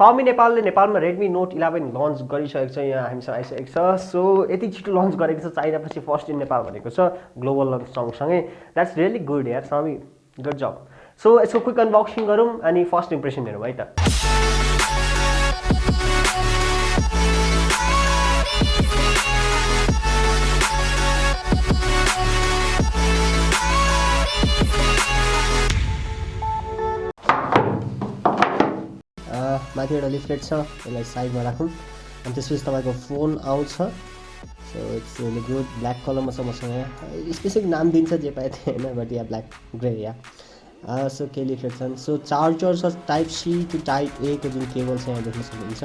Xiaomi नेपालले नेपालमा Redmi Note 11 lunch गरिसकेको छ यहाँ हामीसँग आइसकेको छ सो यति छिटो लन्च गरेको छ चाइनापछि फर्स्ट इन नेपाल भनेको छ ग्लोबल लन्च सँगसँगै द्याट्स रियली गुड यार Xiaomi गुड जब सो यसको क्विक अनबक्सिङ गरौँ अनि फर्स्ट इम्प्रेसन हेरौँ है त माथि एउटा लिफलेट छ यसलाई साइडमा राखौँ अनि त्यसपछि तपाईँको फोन आउँछ so it's really good black कलरमा छ मसँग स्पेसिफिक नाम दिन्छ जे पाए थियो होइन but yeah black grey yeah so के लिफलेट छन् सो चार्जर छ type C to type A को जुन केबल छ यहाँ देख्न सक्नुहुन्छ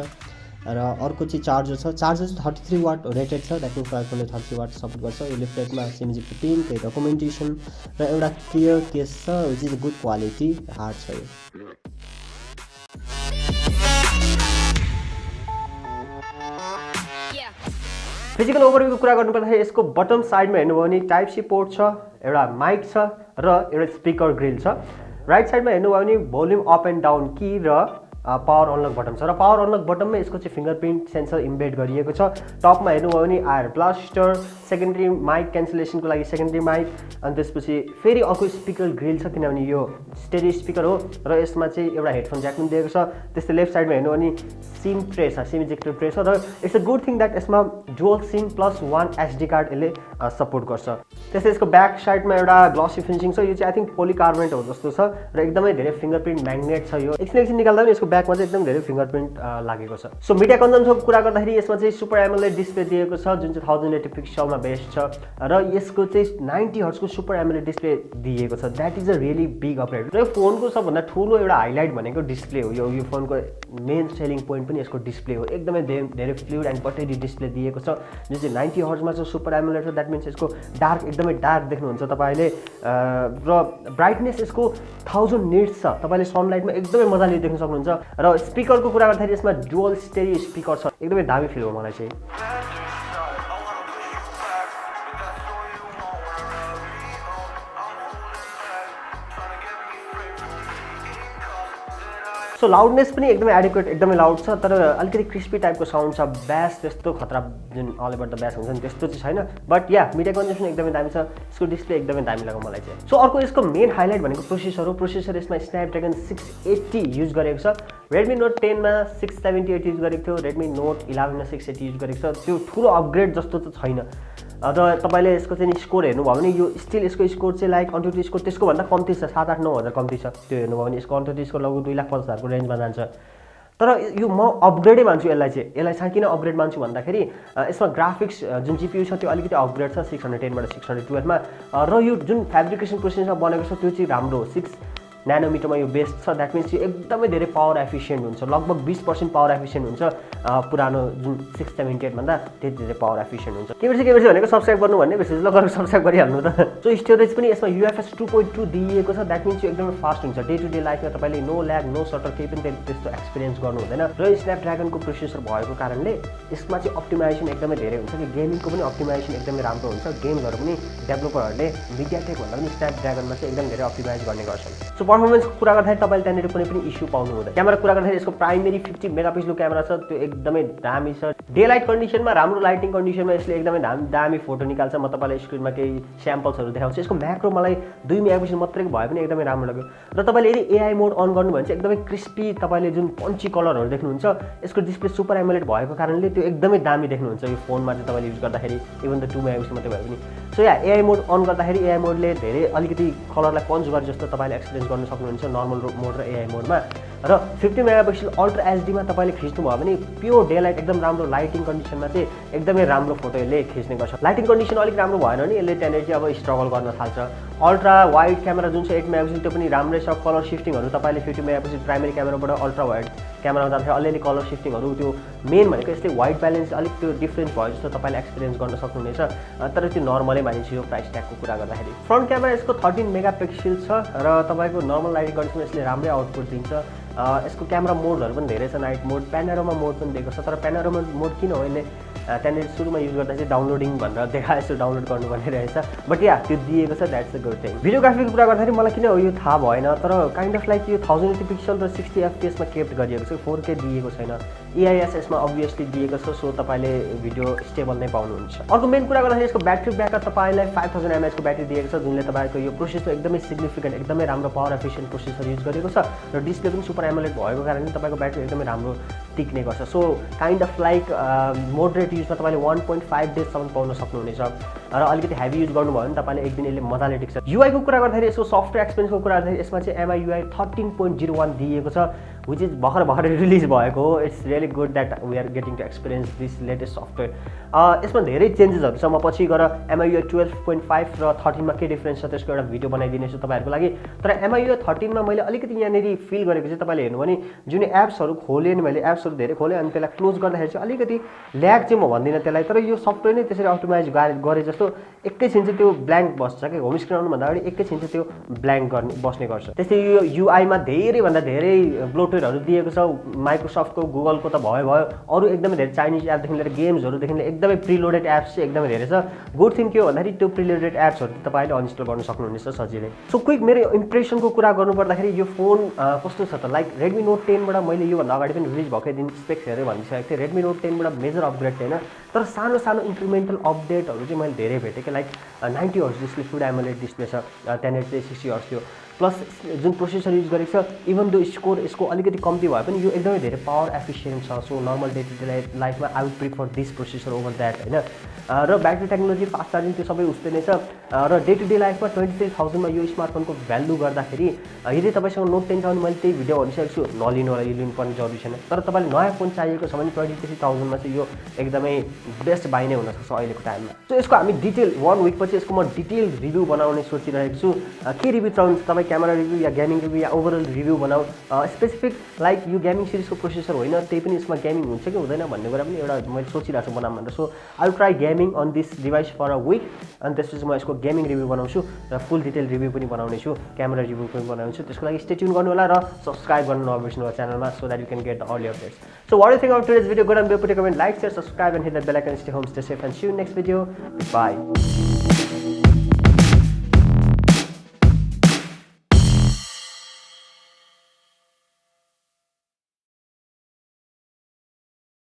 र अर्को चाहिँ चार्जर छ चार्जर चाहिँ 33 वाट रेटेड छ द्याट मिन्स तपाईँले 33 वाट सपोर्ट गर्छ यो लिफलेटमा सिमजी 15 केही डकुमेन्टेसन र एउटा क्लियर केस छ which is good quality hard छ यो फिजिकल ओभरभ्यूको कुरा गर्नुपर्दाखेरि यसको बटम साइडमा हेर्नुभयो भने टाइप सी पोर्ट छ एउटा माइक छ र एउटा स्पिकर ग्रिल छ राइट साइडमा हेर्नुभयो भने भोल्युम अप एन्ड डाउन की र पावर अनलक बटन छ र पावर अनलक बटनमै यसको चाहिँ फिङ्गरप्रिन्ट सेन्सर इम्बेड गरिएको छ टपमा हेर्नुभयो भने आयर ब्लास्टर सेकेन्डरी माइक क्यान्सलेसनको लागि सेकेन्डरी माइक अनि त्यसपछि फेरि अर्को स्पिकर ग्रिल छ किनभने यो स्टेरियो स्पिकर हो र यसमा चाहिँ एउटा हेडफोन ज्याक पनि दिएको छ त्यस्तै लेफ्ट साइडमा हेर्नु भने सिम ट्रे छ सिम इजेक्टर ट्रे छ र it's a good thing that यसमा dual SIM plus 1 SD card support सपोर्ट गर्छ त्यस्तै यसको ब्याक साइडमा एउटा ग्लसी फिनिसिङ छ यो चाहिँ आई थिङ्क पोलिकार्बोनेट हो जस्तो छ र एकदमै धेरै फिङ्गरप्रिन्ट म्याग्नेट छ यो एकछिन निकाल्दा पनि यसको ब्याकमा चाहिँ एकदम धेरै फिङ्गरप्रिन्ट लागेको छ सो मिडिया कन्जम्सनको कुरा गर्दाखेरि यसमा चाहिँ सुपर एमोलेड डिस्प्ले दिएको छ जुन चाहिँ 1080 पिक्सलमा बेस्ड छ र यसको चाहिँ 90 हर्ट्जको सुपर एमोलेड डिस्प्ले दिएको छ that is a really big upgrade र यो फोनको सबभन्दा ठुलो एउटा हाइलाइट भनेको डिस्प्ले हो यो फोनको मेन सेलिङ पोइन्ट पनि यसको डिस्प्ले हो एकदमै धेरै फ्लुइड एन्ड बटेरी डिस्प्ले दिएको छ जुन चाहिँ 90 हर्ट्जमा चाहिँ सुपर एमोलेड छ द्याट मिन्स यसको डार्क एकदमै डार्क देख्नुहुन्छ तपाईँले र ब्राइटनेस यसको 1000 निट्स छ तपाईँले सनलाइटमा एकदमै मजाले देख्न सक्नुहुन्छ र स्पिकरको कुरा गर्दाखेरि यसमा डुअल स्टेरियो स्पिकर छ एकदमै दामी फिल हो मलाई चाहिँ सो लाउडनेस पनि एकदमै एडिक्वेट एकदमै लाउड छ तर अलिकति क्रिस्पी टाइपको साउन्ड छ ब्यास त्यस्तो खतरा जुन अल ओभर द ब्यास हुन्छ नि त्यस्तो चाहिँ छैन बट या मिडिया कन्जम्सन एकदमै दामी छ यसको डिस्प्ले एकदमै दामी लाग्यो मलाई चाहिँ सो अर्को यसको मेन हाइलाइट भनेको प्रोसेसर यसमा स्न्यापड्रागन 680 युज गरेको छ Redmi Note 10 मा 678 युज गरेको थियो Redmi Note 11 मा 680 युज गरेको छ त्यो ठुलो अपग्रेड जस्तो त छैन र तपाईँले यसको चाहिँ स्कोर हेर्नुभयो भने यो स्टिल यसको स्कोर चाहिँ लाइक अन्ट्युटी स्कोर त्यसको भन्दा कम्ती छ 7-8-9 कम्ती छ त्यो हेर्नुभयो भने यसको अन्ट्युटी स्कोर लगभग 2,50,000 को रेन्जमा जान्छ तर यो म अपग्रेडै मान्छु यसलाई चाहिँ किन अपग्रेड मान्छु भन्दाखेरि यसमा ग्राफिक्स जुन जिपियु छ त्यो अलिकति अपग्रेड छ 610 बाट 612 मा र यो जुन फेब्रिकेसन प्रोसेसमा बनेको छ त्यो चाहिँ राम्रो 6 नैनोमिटरमा यो बेस्ट छ द्याट मिन्स यो एकदमै धेरै पावर एफिसिएन्ट हुन्छ लगभग 20% पावर एफिसिएन्ट हुन्छ पुरानो जुन 678 भन्दा त्यति धेरै पावर एफिसिएन्ट हुन्छ के बिर्से भनेको सब्स्क्राइब गर्नु भन्ने बिर्सेछ ल गरेर सब्स्क्राइब गरिहाल्नु त सो स्टोरेज पनि यसमा UFS 2.2 दिएको छ द्याट मिन्स यो एकदमै फास्ट हुन्छ डे टु डे लाइफमा तपाईँले नो ल्याग नो सटर केही पनि त्यस्तो एक्सपिरियन्स गर्नु हुँदैन र स्न्यापड्रागनको प्रोसेसर भएको कारणले यसमा चाहिँ अप्टिमाइजेसन एकदमै धेरै हुन्छ कि गेमिङको पनि अप्टिमाइजेसन एकदमै राम्रो हुन्छ गेमहरू पनि डेभलपरहरूले मिडियाटेक भन्दा पनि स्न्यापड्रागनमा चाहिँ एकदम धेरै अप्टिमाइज गर्ने गर्छन् सो पर्फर्मेन्सको कुरा गर्दाखेरि तपाईँले त्यहाँनिर कुनै पनि इस्यु पाउनु हुँदैन क्यामेरा कुरा गर्दाखेरि यसको प्राइमेरी 50 मेगापिक्सलको क्यामेरा छ त्यो एकदमै दामी छ डे लाइट कन्डिसनमा राम्रो लाइटिङ कन्डिसनमा यसले एकदमै दामी फोटो निकाल्छ म तपाईँलाई स्क्रिनमा केही स्याम्पल्सहरू देखाउँछु यसको म्याक्रो मलाई 2 मेगापिक्सल मात्रैको भए पनि एकदमै राम्रो लाग्यो र तपाईँले यदि एआई मोड अन गर्नु भने चाहिँ एकदमै क्रिस्पी तपाईँले जुन पन्ची कलरहरू देख्नुहुन्छ यसको डिस्प्ले सुपर एमोलेड भएको कारणले त्यो एकदमै दामी देख्नुहुन्छ यो फोनमा चाहिँ तपाईँले युज गर्दाखेरि इभन द 2 मेगापिक्सल मात्रै भए पनि so yeah AI mode on गर्दाखेरि एआई मोडले धेरै अलिकति कलरलाई पन्च गरे जस्तो तपाईँले एक्सपिरियन्स गर्न सक्नुहुन्छ नर्मल मोड र एआई मोडमा र 50 मेगापिक्सल अल्ट्रा एचडीमा तपाईँले खिच्नुभयो भने प्योर डे लाइट एकदम राम्रो लाइटिङ कन्डिसनमा चाहिँ एकदमै राम्रो फोटो यसले खिच्ने गर्छ लाइटिङ कन्डिसन अलिक राम्रो भएन भने यसले त्यहाँनिर चाहिँ अब स्ट्रगल गर्न थाल्छ अल्ट्रा वाइड क्यामेरा जुन चाहिँ 8 मेगापिक्सल त्यो पनि राम्रै छ कलर सिफ्टिङहरू तपाईँले 50 मेगापिक्सल प्राइमेरी क्यामेराबाट अल्ट्रा वाइड क्यामेरामा जाँदाखेरि अलिअलि कलर सिफ्टिङहरू त्यो मेन भनेको यसले वाइट ब्यालेन्स अलिक त्यो डिफ्रेन्स भयो जस्तो तपाईँले एक्सपिरियन्स गर्न सक्नुहुनेछ तर त्यो नर्मलै मानिन्छ यो प्राइस ट्यागको कुरा गर्दाखेरि फ्रन्ट क्यामेरा यसको 13 मेगापिक्सल छ र तपाईँको नर्मल लाइटिङ कन्डिसनमा यसले राम्रै आउटपुट दिन्छ यसको क्यामेरा मोडहरू पनि धेरै छ, नाइट मोड, प्यानोरामा मोड पनि दिएको छ। तर प्यानोरामा मोड किन हो यसले त्यहाँनिर सुरुमा युज गर्दा चाहिँ डाउनलोडिङ भनेर देखाए जस्तो डाउनलोड गर्नुपर्ने रहेछ, बट या त्यो दिएको छ, द्याट्स अ गुड थिङ। भिडियोग्राफीको कुरा गर्दाखेरि मलाई किन यो थाहा भएन, तर काइन्ड अफ लाइक यो 1080 पिक्सल र 60 FPS मा केप्ट गरिएको छ, 4K दिएको छैन। EIS यसमा अभियसली दिएको छ, सो तपाईँले भिडियो स्टेबल नै पाउनुहुन्छ। अर्को मेन कुरा गर्दाखेरि यसको ब्याट्री ब्याकअप तपाईँलाई 5000 mAh को ब्याट्री दिएको छ, जुनले तपाईँको यो प्रोसेसर एकदमै सिग्निफिकेन्ट, एकदमै राम्रो पावर एफिसियन्ट प्रोसेसर युज गरेको छ र डिस्प्ले पनि सुपर एमोलेड भएको कारणले तपाईँको ब्याट्री एकदमै राम्रो टिक्ने गर्छ। So kind of like moderate युजमा तपाईँले 1.5 डेजसम्म पाउन सक्नुहुनेछ र अलिकति हेभी युज गर्नुभयो भने तपाईँले एक दिन यसले मजाले टिक्छ। युआईको कुरा गर्दाखेरि यसको सफ्टवेयर एक्सपिरियन्सको कुरा गर्दाखेरि यसमा चाहिँ MIUI 13.01 दिएको छ, विच इज भर्खर रिलिज भएको हो। It's really good that we are getting to experience this latest software. यसमा धेरै चेन्जेसहरू छ, म पछि गएर MIUI 12.5 र 13 मा के डिफ्रेन्स छ त्यसको एउटा भिडियो बनाइदिनेछु तपाईँहरूको लागि। तर MIUI 13 मा मैले अलिकति यहाँनिर फिल गरेको चाहिँ तपाईँले हेर्नु भने जुन एप्सहरू खोलेँ नि मैले, एप्सहरू धेरै खोलेँ अनि त्यसलाई क्लोज गर्दाखेरि चाहिँ अलिकति ल्याग चाहिँ म भन्दिनँ त्यसलाई, तर यो सफ्टवेयर नै त्यसरी अप्टिमाइज गरे जस्तो एकैछिन चाहिँ त्यो ब्ल्याङ्क बस्छ कि होम स्क्रिन आउनुभन्दा अगाडि एकैछिन चाहिँ त्यो ब्ल्याङ्क बस्ने गर्छ। त्यस्तै यो युआईमा धेरैभन्दा धेरै ब्लोटवेयरहरू दिएको छ, माइक्रोसफ्टको, गुगलको त भयो, अरू एकदमै धेरै चाइनिज एपदेखि लिएर गेम्सहरूदेखि लिएर एकदमै प्रिलोडेड एप्स चाहिँ एकदमै धेरै छ। गुड थिङ के हो भन्दाखेरि त्यो प्रिलोडेड एप्सहरू तपाईँले अनइन्स्टल गर्न सक्नुहुनेछ सजिलै। सो क्विक मेरो इम्प्रेसनको कुरा गर्नुपर्दाखेरि यो फोन कस्तो छ त, लाइक Redmi Note 10 बाट मैले योभन्दा अगाडि पनि रिलिज भएकै दिन स्पेक्स हेरेर भनिसकेको थिएँ, Redmi Note 10 बाट मेजर अपग्रेड थिएन, तर सानो सानो इन्क्रिमेन्टल अपडेटहरू चाहिँ मैले धेरै भेटेँ कि लाइक 90 हर्ट्ज डिस्प्ले, फुल एमोलेड डिस्प्ले छ, त्यहाँनिर चाहिँ 60 हर्ट्ज थियो, प्लस जुन प्रोसेसर युज गरेको छ इभन दो स्कोर यसको अलिकति कम्ती भए पनि यो एकदमै धेरै पावर एफिसियन्ट छ। So normal day to day लाइफमा I would prefer this processor over that होइन। र ब्याट्री टेक्नोलोजी, फास्ट चार्जिङ त्यो सबै उस्तै नै छ। र डे टु डे लाइफमा 23,000 मा यो स्मार्टफोनको भ्यालु गर्दाखेरि यदि तपाईँसँग Note 10 छ भने मैले त्यही भिडियो भनिसकेको छु, नलिनु होला, यो लिनुपर्ने जरुरी छैन। तर तपाईँले नयाँ फोन चाहिएको छ भने 23,000 मा चाहिँ यो एकदमै बेस्ट बाई नै हुनसक्छ अहिलेको टाइममा। सो यसको हामी डिटेल 1 विक पछि यसको म डिटेल रिभ्यू बनाउने सोचिरहेको छु। के रिभ्यू चाहनुहुन्छ तपाईँ, क्यामेरा रिभ्यू या गेमिङ रिभ्यू या ओभरअल रिभ्यू बनाऊ, स्पेसिफिक लाइक यो गेमिङ सिरिजको प्रोसेसर होइन त्यही पनि यसमा गेमिङ हुन्छ कि हुँदैन भन्ने कुरा पनि एउटा मैले सोचिरहेको छु बनाऊँ भनेर। So I will try gaming on this device for a week अनि त्यसपछि म यसको गेमिङ रिभ्यू बनाउँछु र फुल डिटेल रिभ्यू पनि बनाउने छु, क्यामेरा रिभ्यू पनि बनाउँछु। त्यसको लागि स्टे ट्युन गर्नु होला र सब्सक्राइब गर्नु नबिर्सनु होला च्यानलमा, so that you can get the early updates. So what do you think of today's video? Go and put a comment, like, share, subscribe and hit the bell icon. Stay home, stay safe and see you next video. By.